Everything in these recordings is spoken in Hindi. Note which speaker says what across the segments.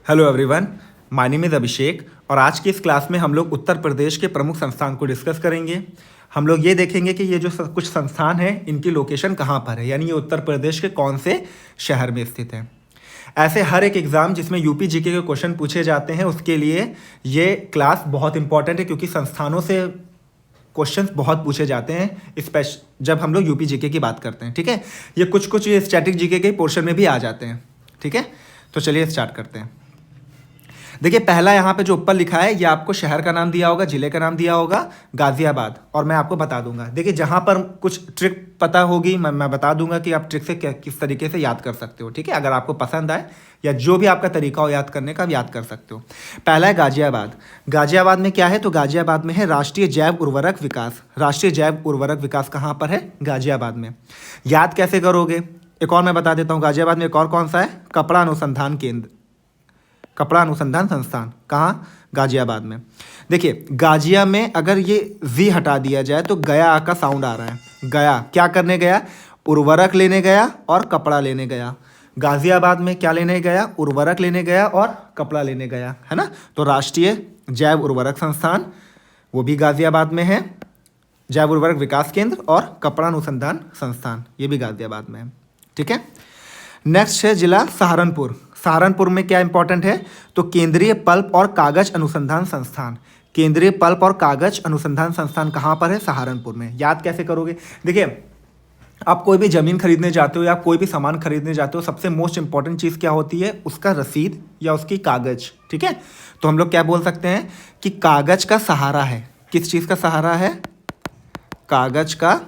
Speaker 1: Hello everyone, my name is Abhishek और आज की इस क्लास में हम लोग उत्तर प्रदेश के प्रमुख संस्थान को डिस्कस करेंगे। हम लोग ये देखेंगे कि ये जो कुछ संस्थान हैं इनकी लोकेशन कहाँ पर है, यानी ये उत्तर प्रदेश के कौन से शहर में स्थित है। ऐसे हर एक एग्ज़ाम जिसमें यूपी जीके के क्वेश्चन पूछे जाते हैं उसके लिए ये क्लास बहुत इंपॉर्टेंट है, क्योंकि संस्थानों से क्वेश्चंस बहुत पूछे जाते हैं जब हम लोग यूपी जीके की बात करते हैं। ठीक है, ये कुछ ये स्टैटिक जीके के पोर्शन में भी आ जाते हैं। ठीक है, तो चलिए स्टार्ट करते हैं। देखिए, पहला यहाँ पे जो ऊपर लिखा है ये आपको शहर का नाम दिया होगा, जिले का नाम दिया होगा, गाजियाबाद, और मैं आपको बता दूंगा। देखिए, जहाँ पर कुछ ट्रिक पता होगी मैं बता दूंगा कि आप ट्रिक से किस तरीके से याद कर सकते हो। ठीक है, अगर आपको पसंद आए या जो भी आपका तरीका हो याद करने का, आप याद कर सकते हो। पहला है गाजियाबाद। गाजियाबाद में क्या है, तो गाजियाबाद में है राष्ट्रीय जैव उर्वरक विकास। राष्ट्रीय जैव उर्वरक विकास कहाँ पर है, गाजियाबाद में। याद कैसे करोगे, एक और मैं बता देता हूँ। गाजियाबाद में एक और कौन सा है, कपड़ा अनुसंधान केंद्र, कपड़ा अनुसंधान संस्थान, कहाँ, गाजियाबाद में। देखिए, गाजिया में अगर ये जी हटा दिया जाए तो गया का साउंड आ रहा है। गया क्या करने गया, उर्वरक लेने गया और कपड़ा लेने गया। गाजियाबाद में क्या लेने गया, उर्वरक लेने गया और कपड़ा लेने गया, है ना। तो राष्ट्रीय जैव उर्वरक संस्थान वो भी गाजियाबाद में है, जैव उर्वरक विकास केंद्र, और कपड़ा अनुसंधान संस्थान ये भी गाजियाबाद में है। ठीक है, नेक्स्ट है जिला सहारनपुर। सहारनपुर में क्या इंपॉर्टेंट है, तो केंद्रीय पल्प और कागज अनुसंधान संस्थान। केंद्रीय पल्प और कागज अनुसंधान संस्थान कहाँ पर है, सहारनपुर में। याद कैसे करोगे, देखिए, आप कोई भी ज़मीन खरीदने जाते हो या कोई भी सामान खरीदने जाते हो, सबसे मोस्ट इंपॉर्टेंट चीज़ क्या होती है, उसका रसीद या उसकी कागज। ठीक है, तो हम लोग क्या बोल सकते हैं कि कागज का सहारा है। किस चीज़ का सहारा है, कागज का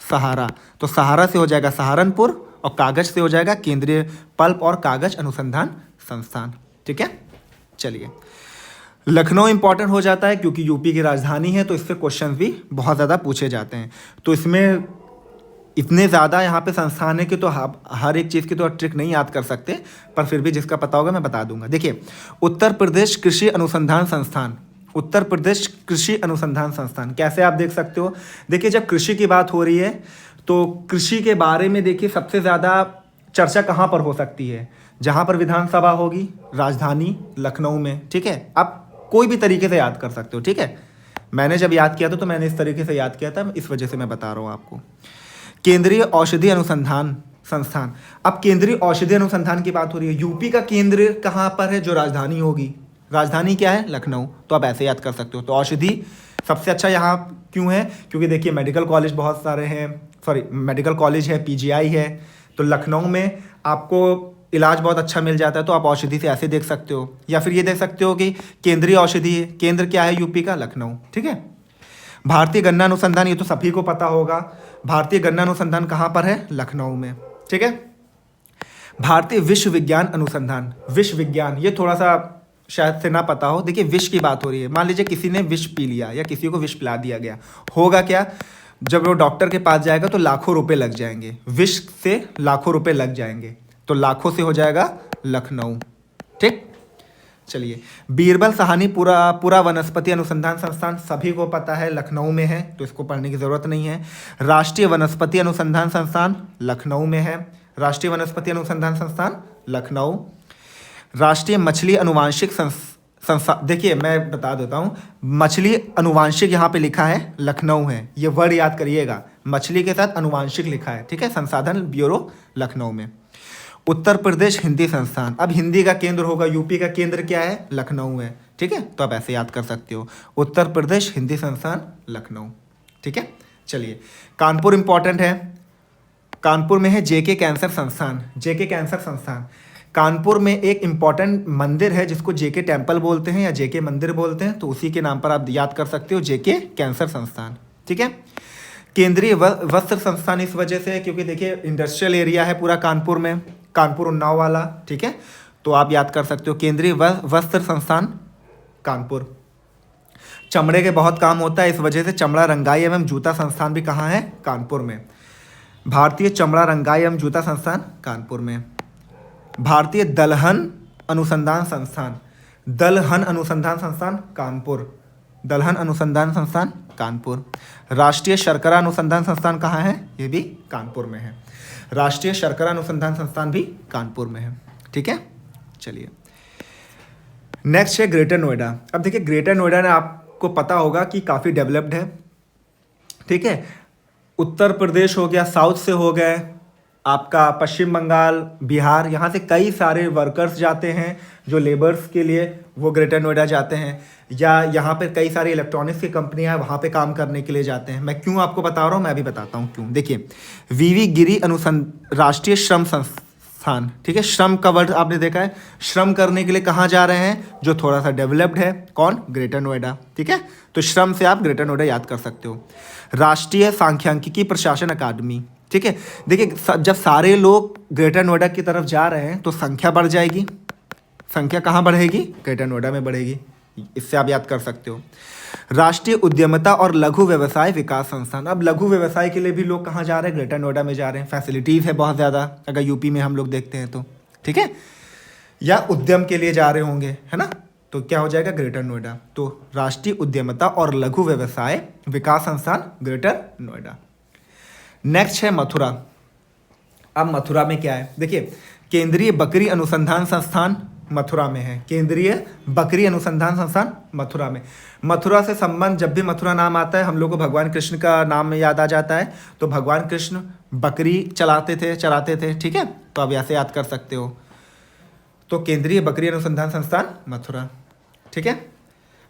Speaker 1: सहारा। तो सहारा से हो जाएगा सहारनपुर और कागज से हो जाएगा केंद्रीय पल्प और कागज अनुसंधान संस्थान। ठीक है, चलिए, लखनऊ इंपॉर्टेंट हो जाता है क्योंकि यूपी की राजधानी है, तो इससे क्वेश्चन भी बहुत ज़्यादा पूछे जाते हैं। तो इसमें इतने ज़्यादा यहाँ पे संस्थान है कि तो हर एक चीज़ की तो ट्रिक नहीं याद कर सकते, पर फिर भी जिसका पता होगा मैं बता दूंगा। देखिए, उत्तर प्रदेश कृषि अनुसंधान संस्थान, उत्तर प्रदेश कृषि अनुसंधान संस्थान कैसे आप देख सकते हो। देखिए, जब कृषि की बात हो रही है तो कृषि के बारे में देखिए सबसे ज़्यादा चर्चा कहाँ पर हो सकती है, जहाँ पर विधानसभा होगी, राजधानी लखनऊ में। ठीक है, आप कोई भी तरीके से याद कर सकते हो। ठीक है, मैंने जब याद किया था तो मैंने इस तरीके से याद किया था, इस वजह से मैं बता रहा हूँ आपको। केंद्रीय औषधि अनुसंधान संस्थान। अब केंद्रीय औषधि अनुसंधान की बात हो रही है, यूपी का केंद्र कहाँ पर है, जो राजधानी होगी, राजधानी क्या है, लखनऊ। तो आप ऐसे याद कर सकते हो। तो औषधि सबसे अच्छा यहाँ क्यों है, क्योंकि देखिए मेडिकल कॉलेज बहुत सारे हैं, मेडिकल कॉलेज है, पीजीआई है, तो लखनऊ में आपको इलाज बहुत अच्छा मिल जाता है। तो आप औषधि से ऐसे देख सकते हो, या फिर ये देख सकते हो कि केंद्रीय औषधि है, केंद्र क्या है, यूपी का लखनऊ। ठीक है, भारतीय गन्ना अनुसंधान, ये तो सभी को पता होगा, भारतीय गन्ना अनुसंधान कहाँ पर है, लखनऊ में। ठीक है, भारतीय विश्व विज्ञान अनुसंधान, विश्व विज्ञान, ये थोड़ा सा शायद से ना पता हो। देखिए, विष की बात हो रही है, मान लीजिए किसी ने विष पी लिया या किसी को विष पिला दिया गया, होगा क्या, जब वो डॉक्टर के पास जाएगा तो लाखों रुपए लग जाएंगे, विष से लाखों रुपए लग जाएंगे, तो लाखों से हो जाएगा लखनऊ। ठीक, चलिए, बीरबल साहनी पूरा वनस्पति अनुसंधान संस्थान सभी को पता है, लखनऊ में है, तो इसको पढ़ने की जरूरत नहीं है। राष्ट्रीय वनस्पति अनुसंधान संस्थान लखनऊ में है, राष्ट्रीय वनस्पति अनुसंधान संस्थान लखनऊ। राष्ट्रीय मछली अनुवांशिक संस्थान, देखिए मैं बता देता हूँ, मछली अनुवांशिक यहाँ पे लिखा है, लखनऊ है, ये वर्ड याद करिएगा, मछली के साथ अनुवांशिक लिखा है। ठीक है, संसाधन ब्यूरो लखनऊ में। उत्तर प्रदेश हिंदी संस्थान, अब हिंदी का केंद्र होगा, यूपी का केंद्र क्या है, लखनऊ है। ठीक है, तो आप ऐसे याद कर सकते हो, उत्तर प्रदेश हिंदी संस्थान लखनऊ। ठीक है, चलिए, कानपुर इंपॉर्टेंट है, कानपुर में है जेके कैंसर संस्थान। जेके कैंसर संस्थान, कानपुर में एक इम्पॉर्टेंट मंदिर है जिसको जेके टेम्पल बोलते हैं या जेके मंदिर बोलते हैं, तो उसी के नाम पर आप याद कर सकते हो, जेके कैंसर संस्थान। ठीक है, केंद्रीय वस्त्र संस्थान इस वजह से क्योंकि देखिए इंडस्ट्रियल एरिया है पूरा कानपुर में, कानपुर उन्नाव वाला। ठीक है, तो आप याद कर सकते हो केंद्रीय वस्त्र संस्थान कानपुर। चमड़े के बहुत काम होता है, इस वजह से चमड़ा रंगाई एवं जूता संस्थान भी कहाँ है, कानपुर में। भारतीय चमड़ा रंगाई एवं जूता संस्थान कानपुर में। भारतीय दलहन अनुसंधान संस्थान, दलहन अनुसंधान संस्थान कानपुर, दलहन अनुसंधान संस्थान कानपुर। राष्ट्रीय शर्करा अनुसंधान संस्थान कहाँ है, ये भी कानपुर में है, राष्ट्रीय शर्करा अनुसंधान संस्थान भी कानपुर में है। ठीक है, चलिए, नेक्स्ट है ग्रेटर नोएडा। अब देखिए ग्रेटर नोएडा ने आपको पता होगा कि काफ़ी डेवलप्ड है, ठीक है। उत्तर प्रदेश हो गया, साउथ से हो गए, आपका पश्चिम बंगाल, बिहार, यहाँ से कई सारे वर्कर्स जाते हैं जो लेबर्स के लिए वो ग्रेटर नोएडा जाते हैं, या यहाँ पे कई सारी इलेक्ट्रॉनिक्स की कंपनियाँ हैं वहाँ पे काम करने के लिए जाते हैं। मैं क्यों आपको बता रहा हूँ, मैं भी बताता हूँ क्यों। देखिए वीवी गिरी राष्ट्रीय श्रम संस्थान, ठीक है, श्रम का वर्ड आपने देखा है, श्रम करने के लिए कहाँ जा रहे हैं, जो थोड़ा सा डेवलप्ड है, कौन, ग्रेटर नोएडा, ठीक है। तो श्रम से आप ग्रेटर नोएडा याद कर सकते हो। राष्ट्रीय सांख्यिकी प्रशासन अकादमी, ठीक है। देखिए जब सारे लोग ग्रेटर नोएडा की तरफ जा रहे हैं तो संख्या बढ़ जाएगी, संख्या कहाँ बढ़ेगी, ग्रेटर नोएडा में बढ़ेगी, इससे आप याद कर सकते हो। राष्ट्रीय उद्यमिता और लघु व्यवसाय विकास संस्थान, अब लघु व्यवसाय के लिए भी लोग कहाँ जा रहे हैं, ग्रेटर नोएडा में जा रहे हैं, फैसिलिटीज़ है बहुत ज़्यादा, अगर यूपी में हम लोग देखते हैं तो, ठीक है, या उद्यम के लिए जा रहे होंगे, है ना, तो क्या हो जाएगा, ग्रेटर नोएडा। तो राष्ट्रीय उद्यमिता और लघु व्यवसाय विकास संस्थान ग्रेटर नोएडा। नेक्स्ट है मथुरा। अब मथुरा में क्या है, देखिए केंद्रीय बकरी अनुसंधान संस्थान मथुरा में है, केंद्रीय बकरी अनुसंधान संस्थान मथुरा में। मथुरा से संबंध, जब भी मथुरा नाम आता है हम लोग को भगवान कृष्ण का नाम याद आ जाता है, तो भगवान कृष्ण बकरी चराते थे, ठीक है, तो आप ऐसे याद कर सकते हो। तो केंद्रीय बकरी अनुसंधान संस्थान मथुरा, ठीक है।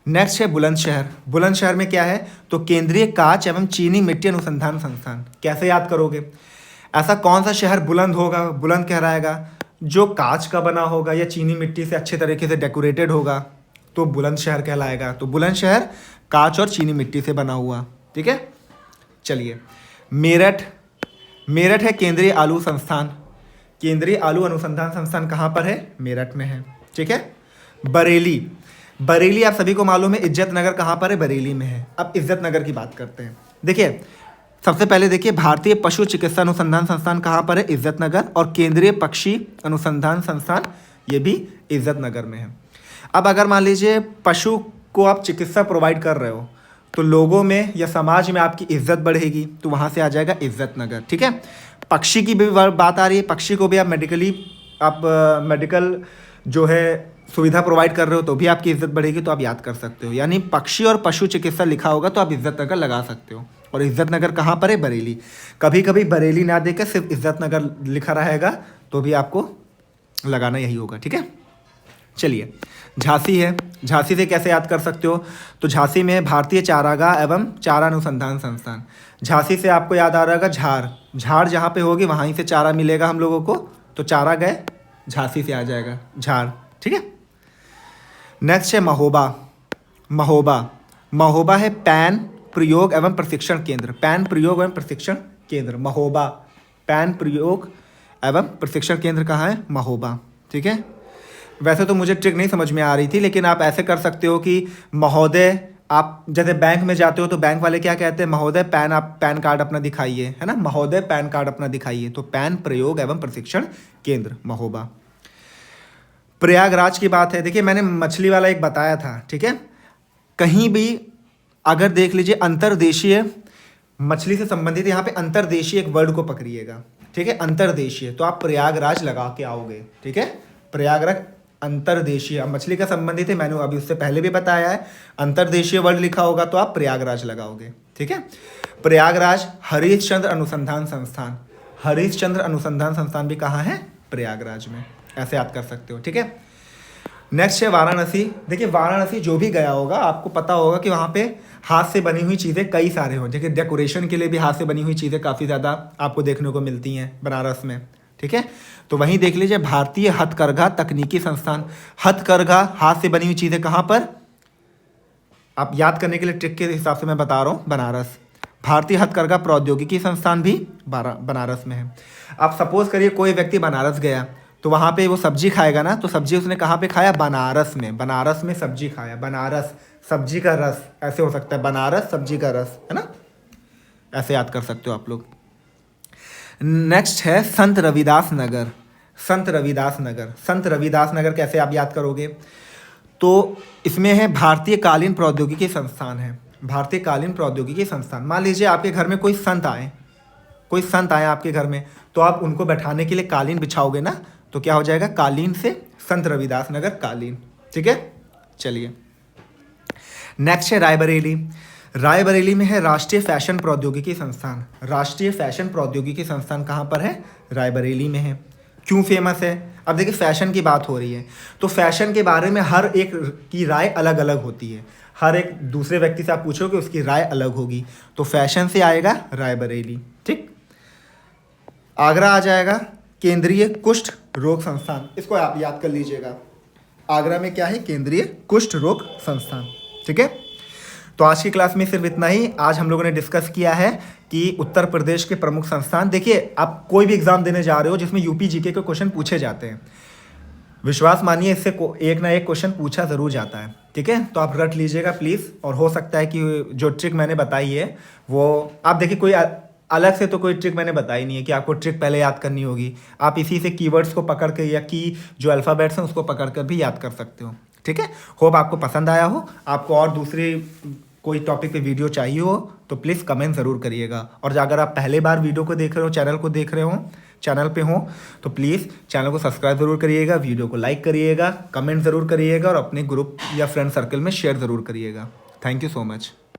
Speaker 1: नेक्स्ट है बुलंदशहर। बुलंदशहर में क्या है, तो केंद्रीय कांच एवं चीनी मिट्टी अनुसंधान संस्थान। कैसे याद करोगे, ऐसा कौन सा शहर बुलंद होगा, बुलंद कहलाएगा, जो कांच का बना होगा या चीनी मिट्टी से अच्छे तरीके से डेकोरेटेड होगा, तो बुलंदशहर कहलाएगा। तो बुलंदशहर कांच और चीनी मिट्टी से बना हुआ, ठीक है। चलिए मेरठ। मेरठ है केंद्रीय आलू संस्थान, केंद्रीय आलू अनुसंधान संस्थान कहाँ पर है, मेरठ में है, ठीक है। बरेली। बरेली आप सभी को मालूम है, इज्जत नगर कहाँ पर है, बरेली में है। अब इज्जत नगर की बात करते हैं। देखिए सबसे पहले देखिए भारतीय पशु चिकित्सा अनुसंधान संस्थान कहाँ पर है, इज्जत नगर, और केंद्रीय पक्षी अनुसंधान संस्थान ये भी इज्जत नगर में है। अब अगर मान लीजिए पशु को आप चिकित्सा प्रोवाइड कर रहे हो तो लोगों में या समाज में आपकी इज्जत बढ़ेगी, तो वहाँ से आ जाएगा इज्जत नगर, ठीक है। पक्षी की भी बात आ रही है, पक्षी को भी आप मेडिकल जो है सुविधा प्रोवाइड कर रहे हो तो भी आपकी इज्जत बढ़ेगी, तो आप याद कर सकते हो। यानी पक्षी और पशु चिकित्सा लिखा होगा तो आप इज्जत नगर लगा सकते हो। और इज्जत नगर कहाँ पर है, बरेली। कभी कभी बरेली ना देकर सिर्फ इज्जत नगर लिखा रहेगा तो भी आपको लगाना यही होगा, ठीक है। चलिए झांसी है। झांसी से कैसे याद कर सकते हो, तो झांसी में भारतीय चारागाह एवं चारा अनुसंधान संस्थान। झांसी से आपको याद आ रहा होगा झाड़, झाड़ जहाँ पे होगी वहीं से चारा मिलेगा हम लोगों को, तो चारा गए झांसी से आ जाएगा, झाड़, ठीक है। नेक्स्ट है महोबा। महोबा, महोबा है पैन प्रयोग एवं प्रशिक्षण केंद्र, पैन प्रयोग एवं प्रशिक्षण केंद्र महोबा। पैन प्रयोग एवं प्रशिक्षण केंद्र कहाँ है, महोबा, ठीक है। वैसे तो मुझे ट्रिक नहीं समझ में आ रही थी, लेकिन आप ऐसे कर सकते हो कि महोदय, आप जैसे बैंक में जाते हो तो बैंक वाले क्या कहते हैं, महोदय पैन कार्ड अपना दिखाइए, है ना, महोदय पैन कार्ड अपना दिखाइए, तो पैन प्रयोग एवं प्रशिक्षण केंद्र महोबा। प्रयागराज की बात है। देखिए मैंने मछली वाला एक बताया था, ठीक है। कहीं भी अगर देख लीजिए अंतर्देशीय मछली से संबंधित, यहाँ पे अंतर्देशीय एक वर्ड को पकड़िएगा, ठीक है, अंतर्देशीय, तो आप प्रयागराज लगा के आओगे, ठीक है। प्रयागराज अंतर्देशीय, मछली का संबंधित है, मैंने अभी उससे पहले भी बताया है, अंतर्देशीय वर्ड लिखा होगा तो आप प्रयागराज लगाओगे, ठीक है। प्रयागराज हरीशचंद्र अनुसंधान संस्थान, हरीशचंद्र अनुसंधान संस्थान भी कहाँ है, प्रयागराज में, ऐसे याद कर सकते हो, ठीक है। नेक्स्ट है वाराणसी। देखिए वाराणसी जो भी गया होगा आपको पता होगा कि वहाँ पे हाथ से बनी हुई चीज़ें कई सारे हो, देखिए डेकोरेशन के लिए भी हाथ से बनी हुई चीज़ें काफ़ी ज़्यादा आपको देखने को मिलती हैं बनारस में, ठीक है। तो वहीं देख लीजिए भारतीय हथकरघा तकनीकी संस्थान, हथकरघा हाथ से बनी हुई चीज़ें कहाँ पर, आप याद करने के लिए ट्रिक के हिसाब से मैं बता रहा हूँ, बनारस। भारतीय हथकरघा प्रौद्योगिकी संस्थान भी बनारस में है। आप सपोज करिए कोई व्यक्ति बनारस गया तो वहाँ पे वो सब्जी खाएगा ना, तो सब्जी उसने कहाँ पे खाया, बनारस में, बनारस में सब्जी खाया, बनारस सब्जी का रस, ऐसे हो सकता है, बनारस सब्जी का रस, है ना, ऐसे याद कर सकते हो आप लोग। नेक्स्ट है संत रविदास नगर। संत रविदास नगर, संत रविदास नगर कैसे आप याद करोगे, तो इसमें है भारतीय कालीन प्रौद्योगिकी संस्थान है, भारतीय कालीन प्रौद्योगिकी संस्थान। मान लीजिए आपके घर में कोई संत आए आपके घर में, तो आप उनको बैठाने के लिए कालीन बिछाओगे ना, तो क्या हो जाएगा, कालीन से संत रविदास नगर कालीन, ठीक है। चलिए नेक्स्ट है रायबरेली। रायबरेली में है राष्ट्रीय फैशन प्रौद्योगिकी संस्थान। राष्ट्रीय फैशन प्रौद्योगिकी संस्थान कहाँ पर है? रायबरेली में है। क्यों फेमस है? अब देखिए फैशन की बात हो रही है तो फैशन के बारे में हर एक की राय अलग अलग होती है। हर एक दूसरे व्यक्ति से आप पूछोगे उसकी राय अलग होगी, तो फैशन से आएगा रायबरेली। ठीक, आगरा आ जाएगा केंद्रीय कुष्ठ रोग संस्थान, इसको आप याद कर लीजिएगा। आगरा में क्या है? केंद्रीय कुष्ठ रोग संस्थान। ठीक है, तो आज की क्लास में सिर्फ इतना ही। आज हम लोगों ने डिस्कस किया है कि उत्तर प्रदेश के प्रमुख संस्थान। देखिए आप कोई भी एग्जाम देने जा रहे हो जिसमें यूपी जीके के क्वेश्चन पूछे जाते हैं, विश्वास मानिए इससे एक ना एक क्वेश्चन पूछा ज़रूर जाता है। ठीक है, तो आप रट लीजिएगा प्लीज़। और हो सकता है कि जो ट्रिक मैंने बताई है वो आप देखिए, कोई अलग से तो कोई ट्रिक मैंने बताई नहीं है कि आपको ट्रिक पहले याद करनी होगी। आप इसी से कीवर्ड्स को पकड़ के या की जो अल्फ़ाबेट्स हैं उसको पकड़ कर भी याद कर सकते हो। ठीक है, होप आपको पसंद आया हो। आपको और दूसरी कोई टॉपिक पे वीडियो चाहिए हो तो प्लीज़ कमेंट ज़रूर करिएगा। और अगर आप पहले बार वीडियो को देख रहे हो, चैनल को देख रहे हो, चैनल पे हो, तो प्लीज़ चैनल को सब्सक्राइब ज़रूर करिएगा, वीडियो को लाइक करिएगा, कमेंट ज़रूर करिएगा और अपने ग्रुप या फ्रेंड सर्कल में शेयर ज़रूर करिएगा। Thank you so much.